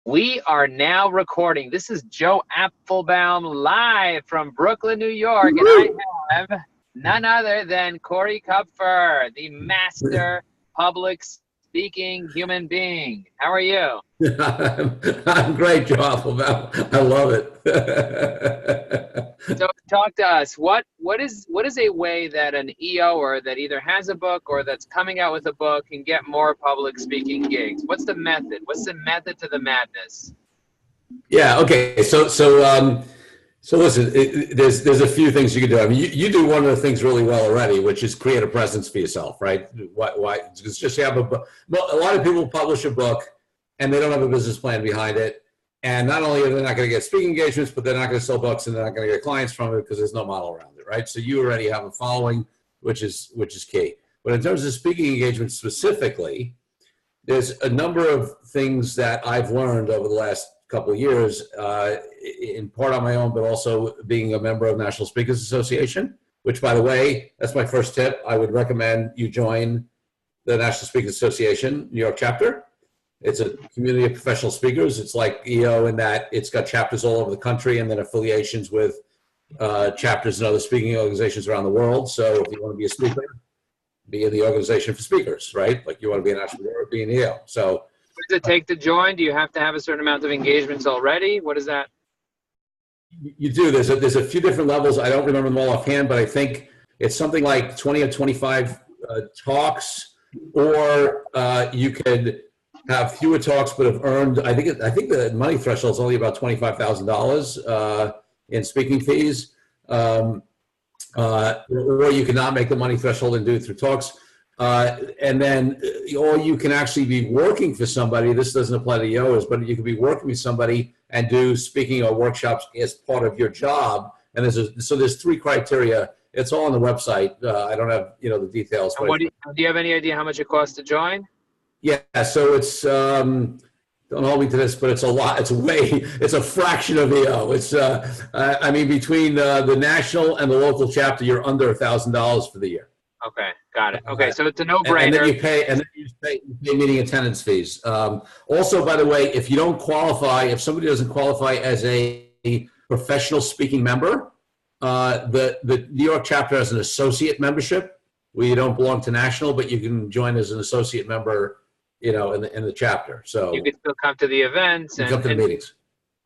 We are now recording. This is Joe Apfelbaum live from Brooklyn, New York, and I have none other than Corey Kupfer, the master public speaking human being. How are you? I'm great, Joe Apfelbaum. I love it. So talk to us. What is a way that an EOer that either has a book or that's coming out with a book can get more public speaking gigs? What's the method? What's the method to the madness? Yeah. Okay. So listen. There's a few things you can do. I mean, you do one of the things really well already, which is create a presence for yourself, right? Why? It's just you have a book. Well, a lot of people publish a book and they don't have a business plan behind it. And not only are they not going to get speaking engagements, but they're not going to sell books and they're not going to get clients from it because there's no model around it, right? So you already have a following, which is key. But in terms of speaking engagements specifically, there's a number of things that I've learned over the last couple of years, in part on my own, but also being a member of National Speakers Association, which, by the way, that's my first tip. I would recommend you join the National Speakers Association New York chapter. It's a community of professional speakers. It's like EO in that it's got chapters all over the country and then affiliations with chapters and other speaking organizations around the world. So if you want to be a speaker, be in the organization for speakers, right? Like you want to be an entrepreneur, be an EO. So what does it take to join? Do you have to have a certain amount of engagements already? What is that? You do. There's a few different levels. I don't remember them all offhand, but I think it's something like 20 or 25 talks, or you could have fewer talks but have earned, I think the money threshold is only about $25,000 in speaking fees, or you cannot make the money threshold and do it through talks, and then or you can actually be working for somebody. This doesn't apply to EOers, but you could be working with somebody and do speaking or workshops as part of your job. And there's three criteria. It's all on the website. I don't have the details. And do you have any idea how much it costs to join? Yeah, so it's don't hold me to this, but it's a lot. It's a fraction of EO. It's I mean, between the national and the local chapter, you're under $1,000 for the year. Okay, got it. Okay, so it's a no-brainer. And then you pay meeting attendance fees. Also, by the way, if you don't qualify, if somebody doesn't qualify as a professional speaking member, the New York chapter has an associate membership where you don't belong to national, but you can join as an associate member, in the chapter. So you can still come to the events and come to the meetings.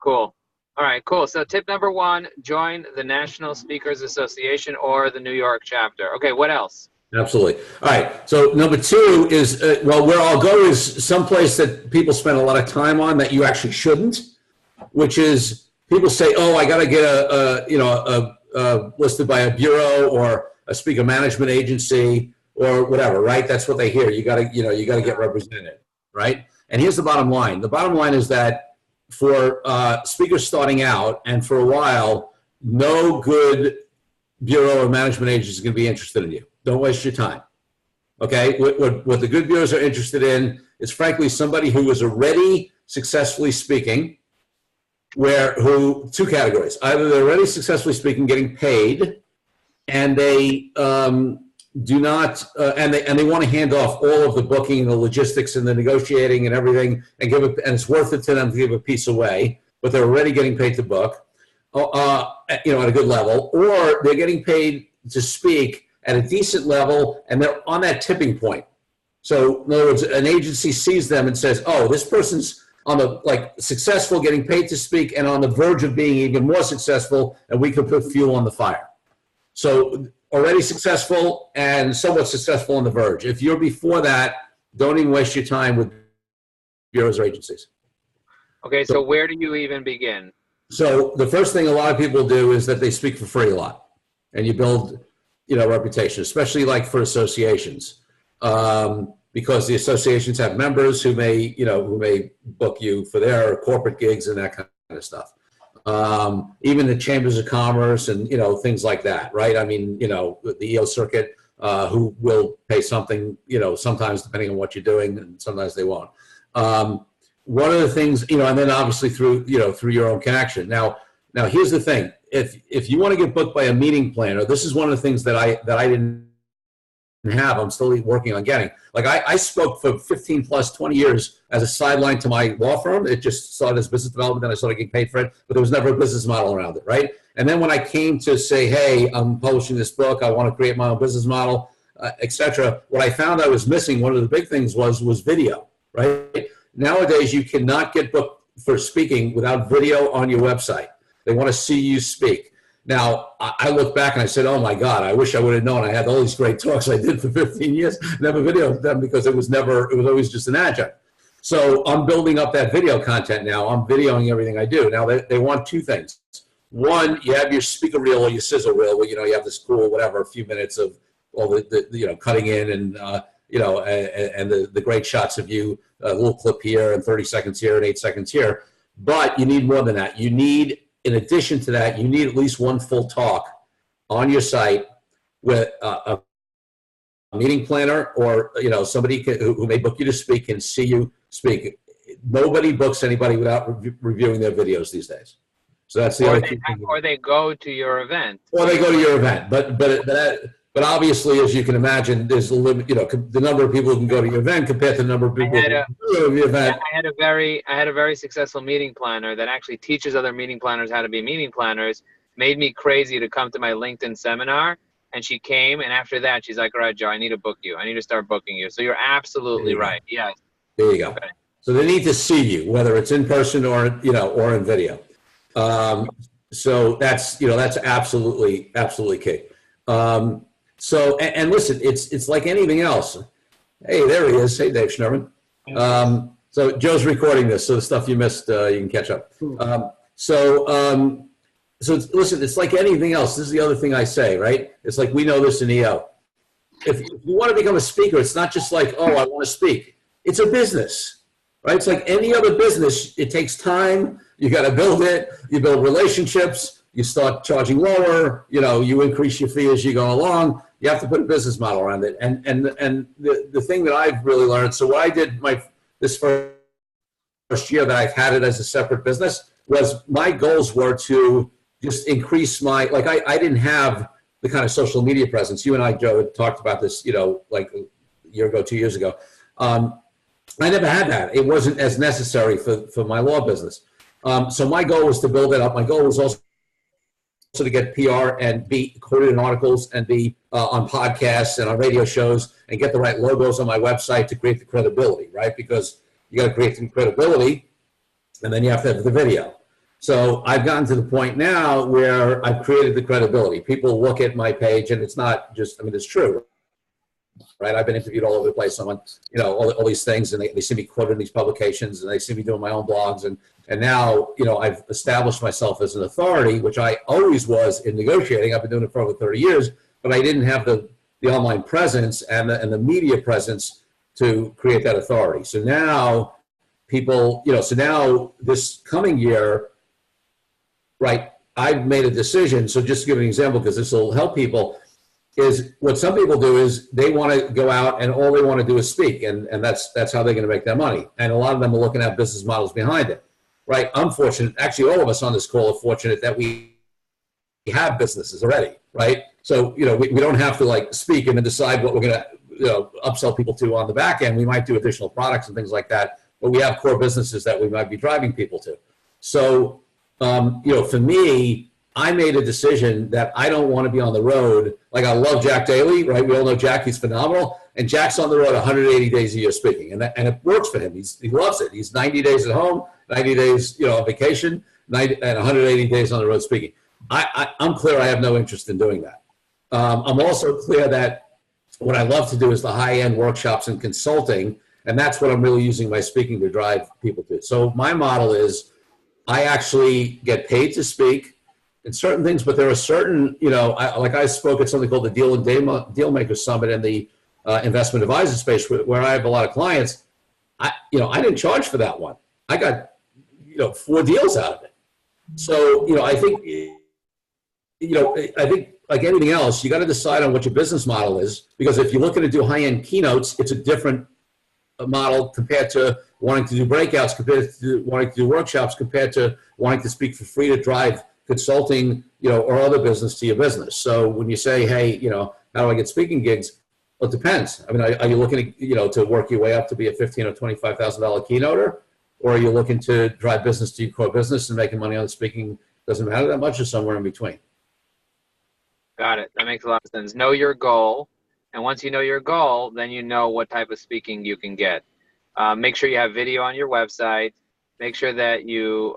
Cool. All right, cool. So tip number one, join the National Speakers Association or the New York chapter. Okay, what else? Absolutely. All right. So number two is, where I'll go is someplace that people spend a lot of time on that you actually shouldn't, which is people say, oh, I got to get listed by a bureau or a speaker management agency or whatever, right? That's what they hear. You got to get represented, right? And here's the bottom line. The bottom line is that for speakers starting out and for a while, no good bureau or management agency is going to be interested in you. Don't waste your time. Okay? What the good bureaus are interested in is, frankly, somebody who is already successfully speaking, two categories. Either they're already successfully speaking, getting paid, and they do not, and they want to hand off all of the booking and the logistics and the negotiating and everything, and and it's worth it to them to give a piece away, but they're already getting paid to book, at a good level, or they're getting paid to speak at a decent level, and they're on that tipping point. So, in other words, an agency sees them and says, "Oh, this person's on the successful, getting paid to speak, and on the verge of being even more successful, and we can put fuel on the fire." So, already successful and somewhat successful on the verge. If you're before that, don't even waste your time with bureaus or agencies. Okay, so where do you even begin? So the first thing a lot of people do is that they speak for free a lot, and you build, reputation, especially for associations, because the associations have members who may book you for their corporate gigs and that kind of stuff. Even the chambers of commerce and, things like that, right? I mean, the EO circuit, who will pay something, sometimes depending on what you're doing, and sometimes they won't. One of the things, and then obviously through your own connection. Now here's the thing. If you want to get booked by a meeting planner, this is one of the things that I didn't have, I'm still working on getting. Like I spoke for 15 plus 20 years as a sideline to my law firm. It just started as business development, then I started getting paid for it, but there was never a business model around it, right? And then when I came to say, hey, I'm publishing this book, I want to create my own business model, etc., what I found I was missing, one of the big things was video, right? Nowadays, you cannot get booked for speaking without video on your website. They want to see you speak. Now, I look back and I said, oh my God, I wish I would have known. I had all these great talks I did for 15 years, never videoed them because it was always just an adjunct. So I'm building up that video content now. I'm videoing everything I do. Now, they want two things. One, you have your speaker reel or your sizzle reel where, you have this cool, whatever, a few minutes of all the cutting in and, and the great shots of you, a little clip here and 30 seconds here and 8 seconds here. But you need more than that. You need, in addition to that, you need at least one full talk on your site with a meeting planner or somebody who may book you to speak can see you speak. Nobody books anybody without reviewing their videos these days. So that's the other thing. Or they go to your event. Or they go to your event, but obviously, as you can imagine, there's a limit. The number of people who can go to your event compared to the number of people who can go to the event. I had a very successful meeting planner that actually teaches other meeting planners how to be meeting planners. Made me crazy to come to my LinkedIn seminar, and she came. And after that, she's like, "All right, Joe, I need to book you. I need to start booking you." So you're absolutely right. Yes. There you go. Okay. So they need to see you, whether it's in person or in video. So that's absolutely key. So, and listen, it's like anything else. Hey, there he is. Hey, Dave Schnurman. So Joe's recording this, so the stuff you missed, you can catch up. So listen, it's like anything else. This is the other thing I say, right? It's like we know this in EO. If you want to become a speaker, it's not just like, oh, I want to speak. It's a business, right? It's like any other business. It takes time. You got to build it. You build relationships. You start charging lower. You increase your fee as you go along. You have to put a business model around it. And the thing that I've really learned, so what I did this first year that I've had it as a separate business was my goals were to just increase I didn't have the kind of social media presence. You and I, Joe, had talked about this, like a year ago, 2 years ago. I never had that. It wasn't as necessary for my law business. So my goal was to build it up. My goal was also to get PR and be quoted in articles and be on podcasts and on radio shows and get the right logos on my website to create the credibility, right? Because you got to create some credibility and then you have to have the video. So I've gotten to the point now where I've created the credibility. People look at my page and it's not just, it's true, right? I've been interviewed all over the place. Someone, all these things, and they see me quoted in these publications, and they see me doing my own blogs, and now, I've established myself as an authority, which I always was in negotiating. I've been doing it for over 30 years, but I didn't have the online presence and the media presence to create that authority. So now people, so now this coming year, right, I've made a decision. So just to give an example, because this will help people, is what some people do is they want to go out and all they want to do is speak, and that's how they're going to make their money. And a lot of them are looking at business models behind it, right? I'm fortunate, actually all of us on this call are fortunate that we have businesses already, right? So, we don't have to speak and then decide what we're going to, upsell people to on the back end. We might do additional products and things like that, but we have core businesses that we might be driving people to. So, for me, I made a decision that I don't want to be on the road. Like, I love Jack Daly, right? We all know Jack, he's phenomenal. And Jack's on the road 180 days a year speaking. And it works for him. He loves it. He's 90 days at home, 90 days, on vacation, and 180 days on the road speaking. I'm clear I have no interest in doing that. I'm also clear that what I love to do is the high-end workshops and consulting. And that's what I'm really using my speaking to drive people to. So my model is I actually get paid to speak in certain things, but there are certain, I spoke at something called the Deal Maker Summit in the investment advisor space where I have a lot of clients. I didn't charge for that one. I got, 4 deals out of it. So, I think like anything else, you got to decide on what your business model is, because if you're looking to do high-end keynotes, it's a different model compared to wanting to do breakouts, compared to wanting to do workshops, compared to wanting to speak for free to drive consulting, or other business to your business. So when you say, hey, how do I get speaking gigs? Well, it depends. I mean, are you looking to, to work your way up to be a $15,000 or $25,000 keynoter, or are you looking to drive business to your core business and making money on the speaking doesn't matter that much, or somewhere in between? Got it. That makes a lot of sense. Know your goal, and once you know your goal, then you know what type of speaking you can get. Make sure you have video on your website. Make sure that you're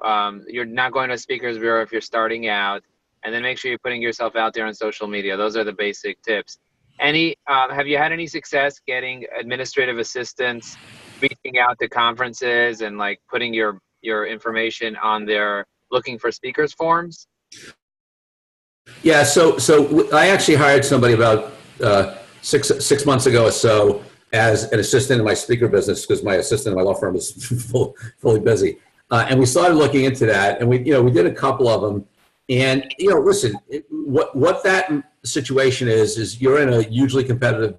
not going to a speakers bureau if you're starting out, and then make sure you're putting yourself out there on social media. Those are the basic tips. Have you had any success getting administrative assistants, reaching out to conferences and like putting your information on their looking for speakers forms? Yeah, so I actually hired somebody about 6 months ago or so as an assistant in my speaker business, because my assistant in my law firm is fully busy. And we started looking into that, and we did a couple of them. And listen, what that situation is you're in a hugely competitive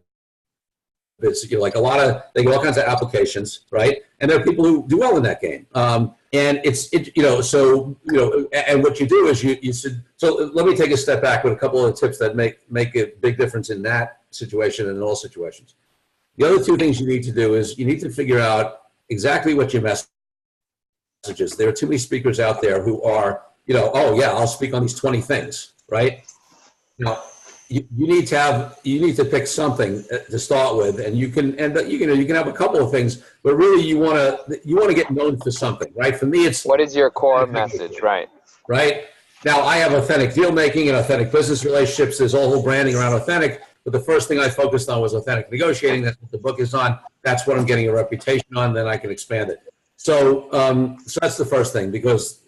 business. They get all kinds of applications, right? And there are people who do well in that game. And and what you do is you should. So let me take a step back with a couple of tips that make a big difference in that situation and in all situations. The other two things you need to do is you need to figure out exactly what your message is. There are too many speakers out there who are, oh yeah, I'll speak on these 20 things, right? You need to pick something to start with, and you can have a couple of things, but really you want to get known for something, right? For me, it's what is your core message, right? Right. Now I have authentic deal making and authentic business relationships. There's all whole branding around authentic. But the first thing I focused on was authentic negotiating. That's what the book is on. That's what I'm getting a reputation on. Then I can expand it. So that's the first thing, because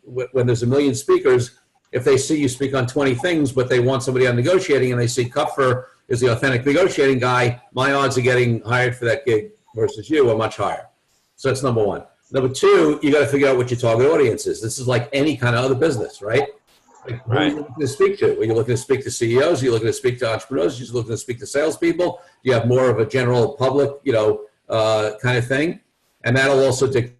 when there's a million speakers, if they see you speak on 20 things, but they want somebody on negotiating and they see Kupfer is the authentic negotiating guy, my odds of getting hired for that gig versus you are much higher. So that's number one. Number two, you got to figure out what your target audience is. This is like any kind of other business, right? Like, who are you looking to speak to? Are you looking to speak to CEOs? Are you looking to speak to entrepreneurs? Are you looking to speak to salespeople? Do you have more of a general public, kind of thing? And that'll also dictate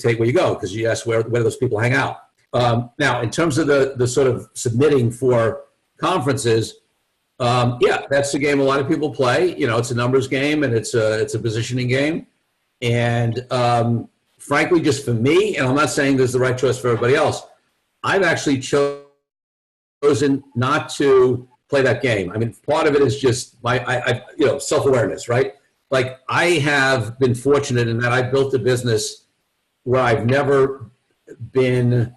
where you go, because you ask where those people hang out. Now, in terms of the sort of submitting for conferences, that's the game a lot of people play. It's a numbers game, and it's a positioning game. And frankly, just for me, and I'm not saying there's the right choice for everybody else, I've actually chosen not to play that game. I mean, part of it is just self-awareness, right? Like, I have been fortunate in that I built a business where I've never been.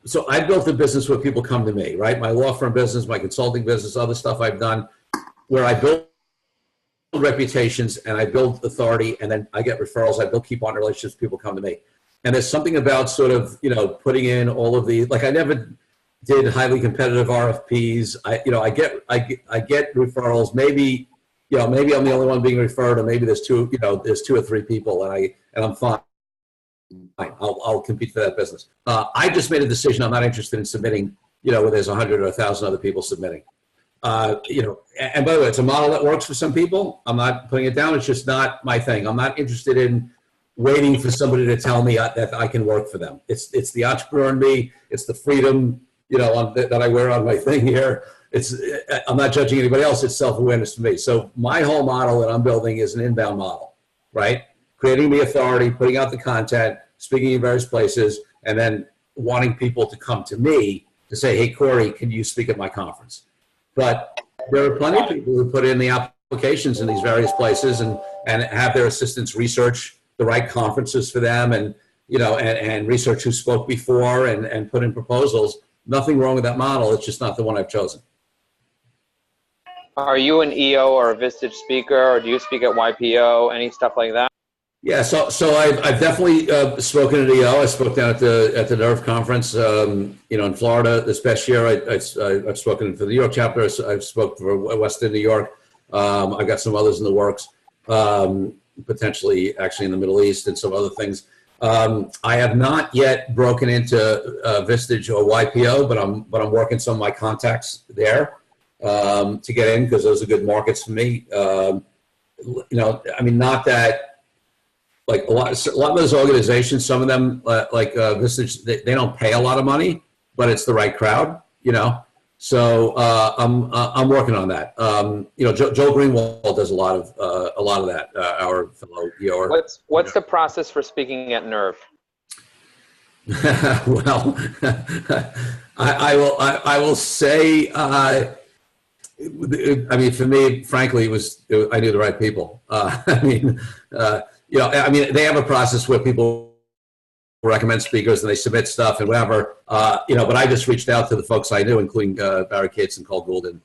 So I built a business where people come to me, right? My law firm business, my consulting business, other stuff I've done, where I build reputations and I build authority, and then I get referrals. I build keep on relationships. People come to me. And there's something about sort of, putting in all of the, like, I never did highly competitive RFPs. I get referrals. Maybe I'm the only one being referred, or maybe there's two or three people, and I'm fine. I'll compete for that business. I just made a decision. I'm not interested in submitting, where there's 100 or 1,000 other people submitting. And by the way, it's a model that works for some people. I'm not putting it down. It's just not my thing. I'm not interested in waiting for somebody to tell me that I can work for them. It's the entrepreneur in me. It's the freedom, that I wear on my thing here. I'm not judging anybody else. It's self-awareness for me. So my whole model that I'm building is an inbound model, right? Creating the authority, putting out the content, speaking in various places, and then wanting people to come to me to say, hey, Corey, can you speak at my conference? But there are plenty of people who put in the applications in these various places and have their assistants research the right conferences for them, and and research who spoke before and put in proposals. Nothing wrong with that model. It's just not the one I've chosen. Are you an EO or a Vistage speaker, or do you speak at YPO, any stuff like that? Yeah, so I've definitely spoken at EO. I spoke down at the NERV conference, in Florida this past year. I've spoken for the New York chapter. I've spoken for Western New York. I've got some others in the works, potentially actually in the Middle East and some other things. I have not yet broken into Vistage or YPO, but I'm working some of my contacts there to get in, because those are good markets for me. Not that. Like a lot of those organizations, some of them, Vistage, they don't pay a lot of money, but it's the right crowd, So I'm working on that. Joe Greenwald does a lot of that. Our fellow EO. What's the process for speaking at Nerve? Well, I will say. I mean, for me, frankly, I knew the right people. They have a process where people recommend speakers and they submit stuff and whatever, but I just reached out to the folks I knew, including Barry Cates and Cole Gould and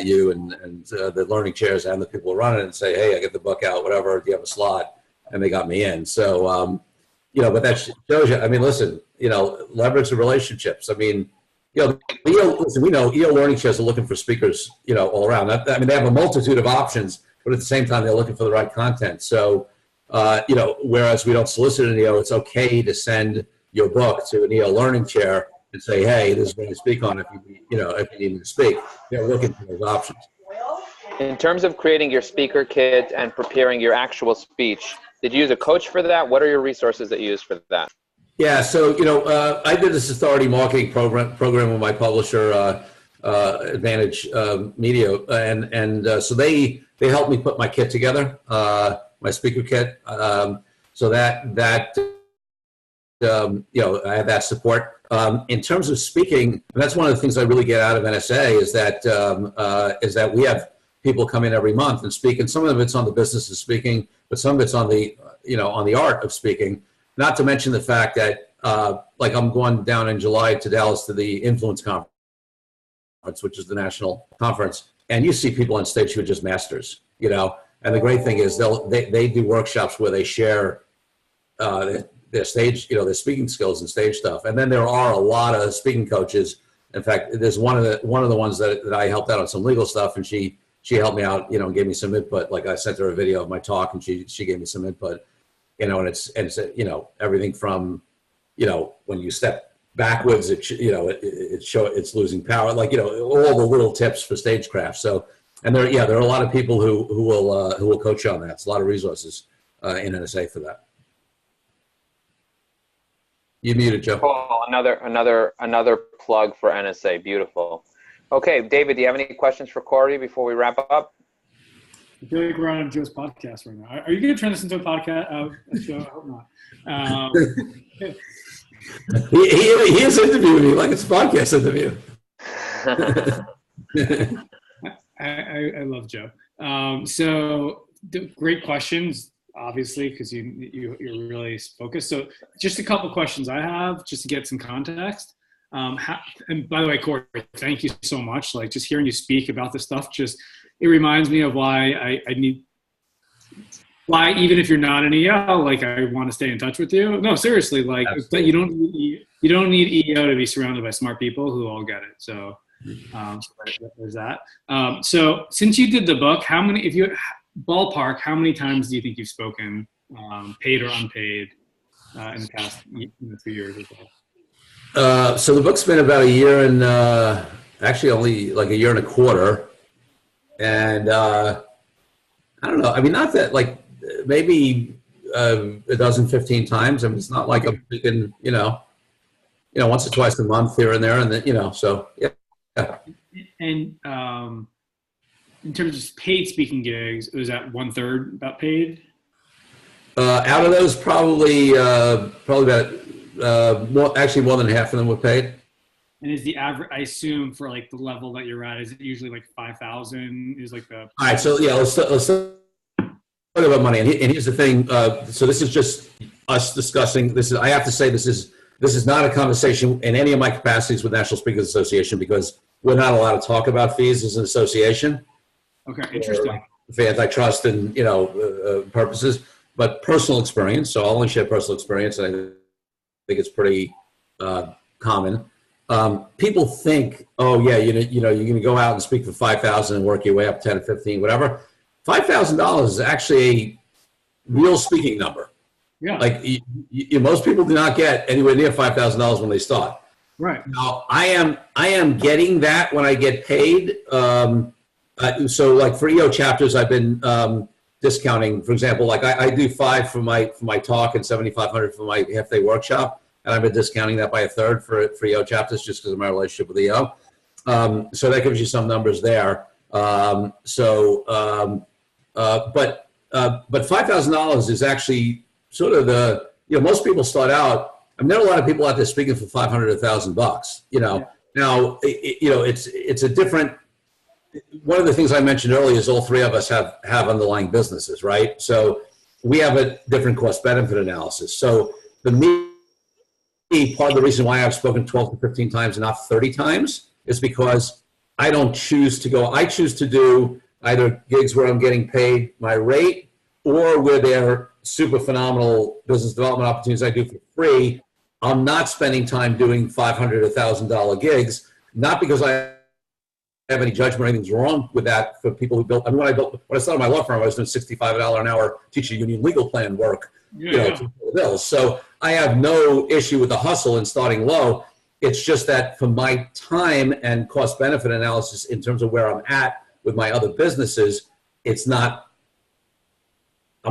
you and the learning chairs and the people who run it, and say, hey, I get the book out, whatever, do you have a slot? And they got me in. So, but that shows you, I mean, listen, leverage the relationships. I mean, listen, we know EO learning chairs are looking for speakers, all around. I mean, they have a multitude of options, but at the same time, they're looking for the right content. So, whereas we don't solicit an EO, it's okay to send your book to an EO learning chair and say, hey, this is what I speak on if you need me to speak. They're looking for those options. In terms of creating your speaker kit and preparing your actual speech, did you use a coach for that? What are your resources that you use for that? Yeah, so, I did this authority marketing program with my publisher, Advantage Media, and so they helped me put my kit together. My speaker kit, so that I have that support. In terms of speaking, and that's one of the things I really get out of NSA is that we have people come in every month and speak, and some of it's on the business of speaking, but some of it's on the on the art of speaking. Not to mention the fact that like I'm going down in July to Dallas to the Influence Conference, which is the national conference, and you see people on stage who are just masters, And the great thing is they do workshops where they share their stage, their speaking skills and stage stuff. And then there are a lot of speaking coaches. In fact, there's one of the ones that I helped out on some legal stuff, and she helped me out, and gave me some input. Like I sent her a video of my talk, and she gave me some input, and it's everything from when you step backwards, it's losing power, like all the little tips for stagecraft. So. And there are a lot of people who will coach you on that. It's a lot of resources in NSA for that. You muted, Joe. Oh, another plug for NSA. Beautiful. Okay, David, do you have any questions for Corey before we wrap up? I feel like we're on Joe's podcast right now. Are you going to turn this into a podcast? Joe, I hope not. He is interviewing me like it's a podcast interview. I love Joe. So great questions, obviously, because you're really focused. So just a couple questions I have, just to get some context. And by the way, Corey, thank you so much. Like just hearing you speak about this stuff, it reminds me of why why even if you're not an EO, like I want to stay in touch with you. No, seriously, like you don't need EO to be surrounded by smart people who all get it. So. There's that. So since you did the book, how many times do you think you've spoken, paid or unpaid, in the past 2 years or so? So the book's been about a year and actually only like a year and a quarter. And I don't know. I mean, not that like maybe a dozen, 15 times. I mean, it's not like I'm speaking, once or twice a month here and there. And then, so yeah. And in terms of just paid speaking gigs, was that 1/3 about paid? Out of those, probably about more than half of them were paid. And is the average? I assume for like the level that you're at, is it usually like 5,000? Is like the. All right, so yeah, let's talk about money. And here's the thing. So this is just us discussing. I have to say this is not a conversation in any of my capacities with National Speakers Association, because we're not allowed to talk about fees as an association. Okay, interesting. For antitrust and purposes, but personal experience. So I'll only share personal experience, and I think it's pretty common. People think, oh yeah, you're going to go out and speak for $5,000 and work your way up 10 or 15, whatever. $5,000 is actually a real speaking number. Yeah. Like most people do not get anywhere near $5,000 when they start. Right. Now I am getting that when I get paid. So like for EO chapters, I've been discounting. For example, like I do $5 for my talk and $7,500 for my half-day workshop, and I've been discounting that by 1/3 for EO chapters just because of my relationship with EO. So that gives you some numbers there. But $5,000 is actually sort of the, most people start out. I mean, there are a lot of people out there speaking for 500, $1,000. Now it's a different. One of the things I mentioned earlier is all three of us have underlying businesses, right? So we have a different cost benefit analysis. So the part of the reason why I've spoken 12 to 15 times and not 30 times is because I don't choose to go. I choose to do either gigs where I'm getting paid my rate or where they're super phenomenal business development opportunities I do for free. I'm not spending time doing $500, $1,000 gigs, not because I have any judgment or anything's wrong with that for people who built. I mean, when I started my law firm, I was doing $65 an hour teacher union legal plan work, to pay the bills. So I have no issue with the hustle and starting low. It's just that for my time and cost benefit analysis in terms of where I'm at with my other businesses, I'm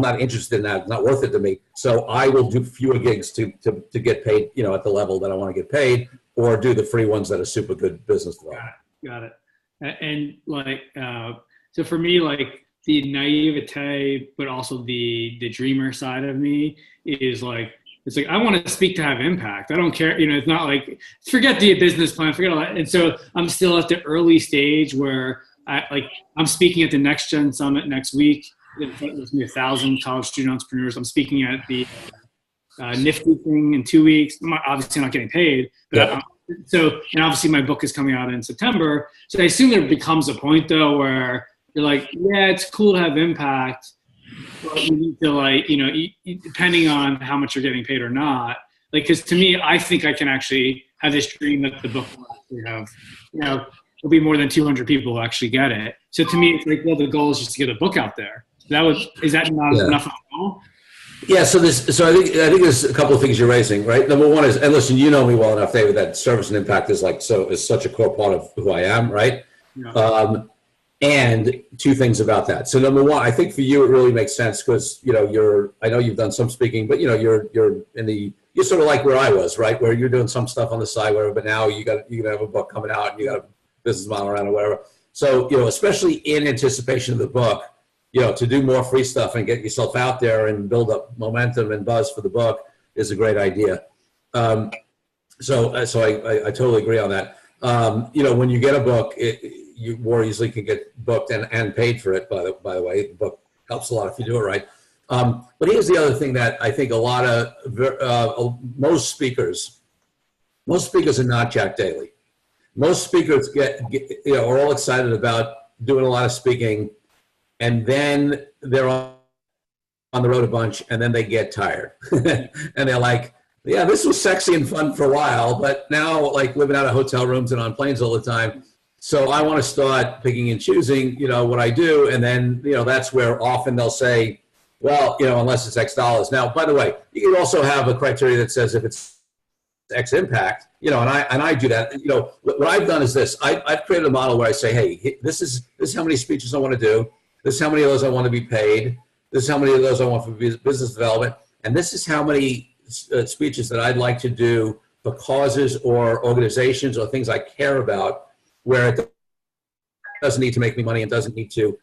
not interested in that. It's not worth it to me. So I will do fewer gigs to get paid, at the level that I want to get paid, or do the free ones that are super good business development. Got it. And so for me, the naivete, but also the dreamer side of me is it's I want to speak to have impact. I don't care. It's not forget the business plan, forget all that. And so I'm still at the early stage where I'm speaking at the Next Gen Summit next week. There's going to be 1,000 college student entrepreneurs. I'm speaking at the Nifty thing in 2 weeks. I'm obviously not getting paid, but and obviously my book is coming out in September. So I assume there becomes a point though where you're it's cool to have impact, but you need to depending on how much you're getting paid or not. Because to me, I think I can actually have this dream that the book will actually have, there'll be more than 200 people who actually get it. So to me, it's the goal is just to get a book out there. Is that not enough at all? Yeah, so I think there's a couple of things you're raising, right? Number one is, and listen, you know me well enough, David, that service and impact is such a core part of who I am, right? Yeah. And two things about that. So number one, I think for you it really makes sense because I know you've done some speaking, but you're sort of like where I was, right? Where you're doing some stuff on the side, whatever. But now you're gonna have a book coming out, and you got a business model around or whatever. So especially in anticipation of the book. To do more free stuff and get yourself out there and build up momentum and buzz for the book is a great idea. So I totally agree on that. When you get a book, you more easily can get booked and paid for it. By the way, the book helps a lot if you do it right. But here's the other thing that I think a lot of most speakers are not Jack Daly. Most speakers are all excited about doing a lot of speaking. And then they're on the road a bunch, and then they get tired. And they're like, yeah, this was sexy and fun for a while, but now living out of hotel rooms and on planes all the time. So I want to start picking and choosing, what I do. And then, that's where often they'll say, well, unless it's X dollars. Now, by the way, you can also have a criteria that says if it's X impact, and I do that. What I've done is this. I've created a model where I say, hey, this is how many speeches I want to do. This is how many of those I want to be paid. This is how many of those I want for business development. And this is how many speeches that I'd like to do for causes or organizations or things I care about where it doesn't need to make me money and doesn't need to,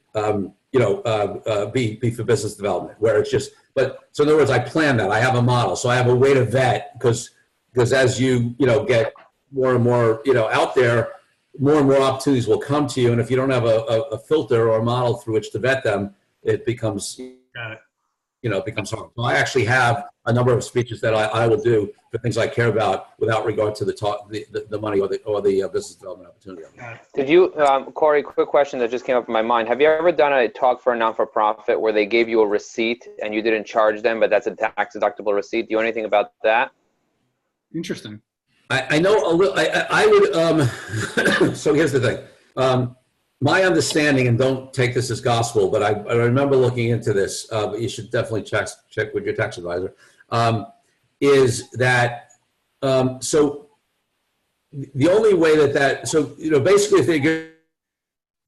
be for business development, where it's just, so in other words, I plan that. I have a model. So I have a way to vet because as you get more and more, out there, more and more opportunities will come to you. And if you don't have a filter or a model through which to vet them, it becomes, it becomes hard. So I actually have a number of speeches that I will do for things I care about without regard to the money or the business development opportunity. Did you, Corey, quick question that just came up in my mind. Have you ever done a talk for a non-for-profit where they gave you a receipt and you didn't charge them, but that's a tax deductible receipt? Do you know anything about that? Interesting. I know a little. I would. So here's the thing. My understanding, and don't take this as gospel, but I remember looking into this. But you should definitely check with your tax advisor. Is that so? The only way that so basically, if they give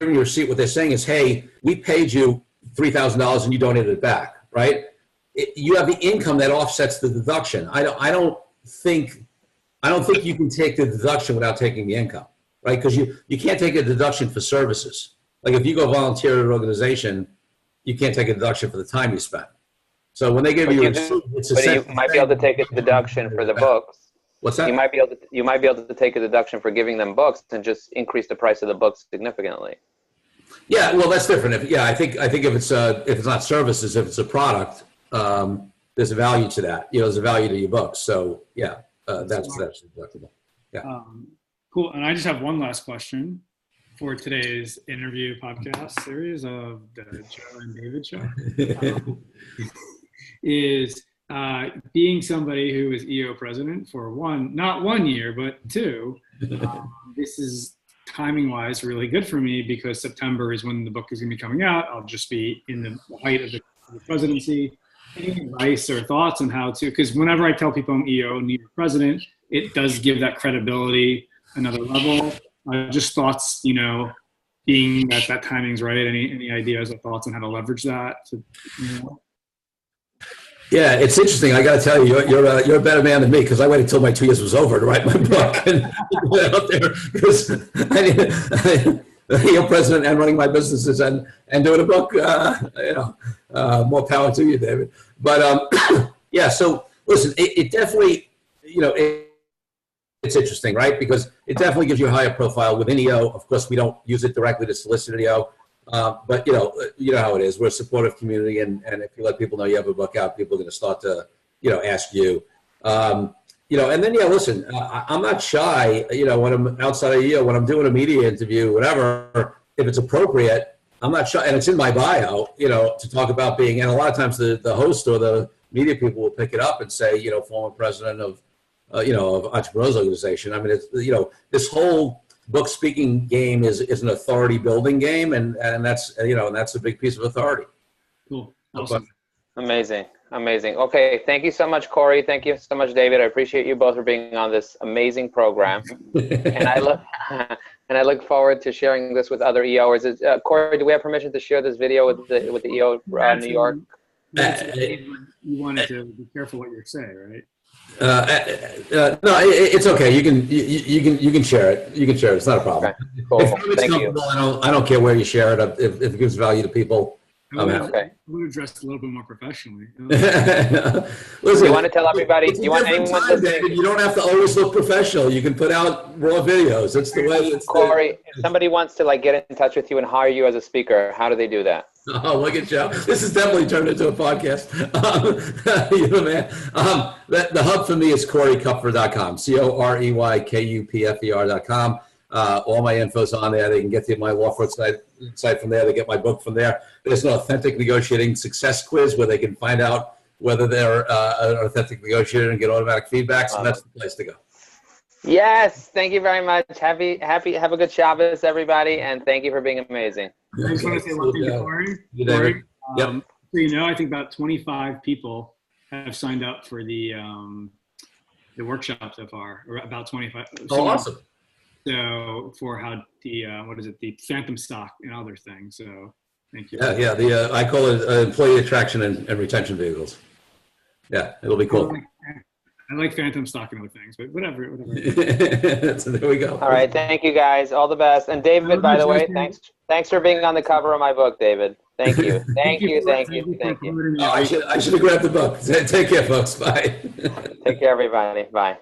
you a receipt, what they're saying is, hey, we paid you $3,000 and you donated it back, right? You have the income that offsets the deduction. I don't think you can take the deduction without taking the income. right? Because you can't take a deduction for services. Like if you go volunteer at an organization, you can't take a deduction for the time you spent. So when they give you a receipt, it's a you might be able to take a deduction for the books. What's that? You might be able to take a deduction for giving them books and just increase the price of the books significantly. Yeah, well, that's different. I think if it's not services, if it's a product, there's a value to that. There's a value to your books. So yeah, that's deductible. Yeah. Cool. And I just have one last question for today's interview podcast series of the Joe and David show. Is being somebody who is EO president for not 1 year, but 2, this is timing-wise really good for me because September is when the book is going to be coming out. I'll just be in the height of the presidency. Any advice or thoughts on how to, because whenever I tell people I'm EO and EO president, it does give that credibility another level. Just thoughts, being that timing's right. Any ideas or thoughts on how to leverage that? Yeah, it's interesting. I got to tell you, you're a better man than me because I waited until my 2 years was over to write my book and put it out there because I'm president and running my businesses and doing a book. More power to you, David. But yeah, so listen, it definitely, it's interesting, right? Because it definitely gives you a higher profile within EO. Of course, we don't use it directly to solicit EO. But you know how it is. We're a supportive community, and if you let people know you have a book out, people are going to start to, ask you. And then listen, I'm not shy. When I'm outside of EO, when I'm doing a media interview, whatever, if it's appropriate, I'm not shy, and it's in my bio, to talk about being. And a lot of times the host or the media people will pick it up and say, former president of Entrepreneurs Organization. I mean, it's this whole book speaking game is an authority building game, and that's a big piece of authority. Cool. Awesome. Amazing. Okay, thank you so much, Corey. Thank you so much, David. I appreciate you both for being on this amazing program, and I look forward to sharing this with other EOers. Corey, do we have permission to share this video with the EO New York? You wanted to be careful what you say, right? No, it's okay. You can share it. You can share it. It's not a problem. Okay, cool. Thank you. I don't care where you share it. If it gives value to people. Okay. I'm going to dress a little bit more professionally. Listen, you want to tell everybody? You want anyone to David, you don't have to always look professional. You can put out raw videos. That's the way. Corey, if somebody wants to get in touch with you and hire you as a speaker, how do they do that? Oh, look at Joe. This has definitely turned into a podcast. Man. The hub for me is CoreyKupfer.com, CoreyKupfer.com. All my info's on there. They can get to my law firm site from there. They get my book from there. There's an authentic negotiating success quiz where they can find out whether they're an authentic negotiator and get automatic feedback. So that's the place to go. Yes, thank you very much. Have a good Shabbos, everybody, and thank you for being amazing. I just want to say one thing to Corey. Yep. So I think about 25 people have signed up for the workshop so far, or about 25. Oh, awesome. So for how the phantom stock and other things. So thank you. Yeah. I call it employee attraction and retention vehicles. Yeah, it'll be cool. I like phantom stock and other things, but whatever. So there we go. All right, thank you guys. All the best. And David, by the way, thanks for being on the cover of my book, David. Thank you. Thank you. Oh, I should have grabbed the book. Take care, folks. Bye. Take care, everybody. Bye.